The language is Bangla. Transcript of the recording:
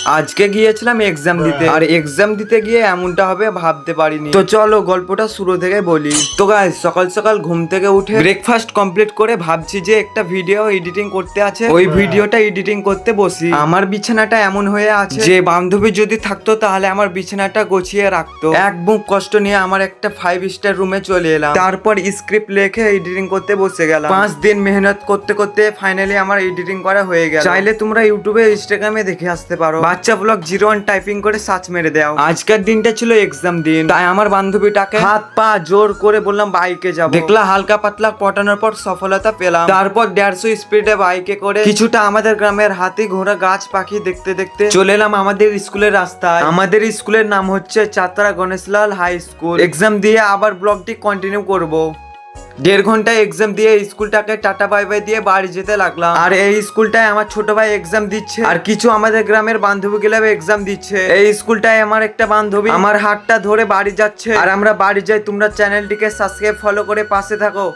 আজকে গিয়েছিলাম এক্সাম দিতে, আর এক্সাম দিতে গিয়ে এমনটা হবে ভাবতে পারিনি। তো চলো গল্পটা শুরু থেকে বলি। তো গাইস, সকাল সকাল ঘুম থেকে উঠে ব্রেকফাস্ট কমপ্লিট করে ভাবছি যে একটা ভিডিও এডিটিং করতে আছে, ওই ভিডিওটা এডিটিং করতে বসি। আমার বিছানাটা এমন হয়ে আছে যে বান্ধবী যদি থাকতো তাহলে আমার বিছানাটা গোছিয়ে রাখতো। এক বুক কষ্ট নিয়ে আমার একটা 5 স্টার রুমে চলে এলাম, তারপর স্ক্রিপ্ট লিখে এডিটিং করতে বসে গেলাম। 5 দিন মেহনত করতে করতে ফাইনালি আমার এডিটিং করা হয়ে গেল। চাইলে তোমরা ইউটিউবে ইনস্টাগ্রামে দেখে আসতে পারো। বাচ্চা ব্লগ 01 টাইপিং করে সার্চ মেরে দাও। আজকের দিনটা ছিল এক্সাম দিন, তাই আমার বান্ধবীটাকে হাত পা জোর করে বললাম বাইকে যাব। দেখলা হালকা পাতলা পটানোর পর সফলতা পেলাম। তারপর 150 স্পিডে বাইকে করে কিছুটা আমাদের গ্রামের হাতি ঘোড়া গাছ পাখি দেখতে দেখতে চলে এলাম আমাদের স্কুলের রাস্তায়। আমাদের স্কুলের নাম হচ্ছে Chatra Ganeshlal high school. Exam দিয়ে আবার ব্লগটি কন্টিনিউ করব। 1.5 ঘন্টা এক্সাম দিয়ে স্কুলটাকে টাটা বাই বাই দিয়ে বাড়ি যেতে লাগলাম। আর এই স্কুলটায় আমার ছোট ভাই এক্সাম দিচ্ছে, আর কিছু আমাদের গ্রামের বান্ধবী গুলো এক্সাম দিচ্ছে। এই স্কুলটায় আমার একটা বান্ধবী আমার হাতটা ধরে বাড়ি যাচ্ছে, আর আমরা বাড়ি যাই। তোমরা চ্যানেলটিকে সাবস্ক্রাইব ফলো করে পাশে থাকো।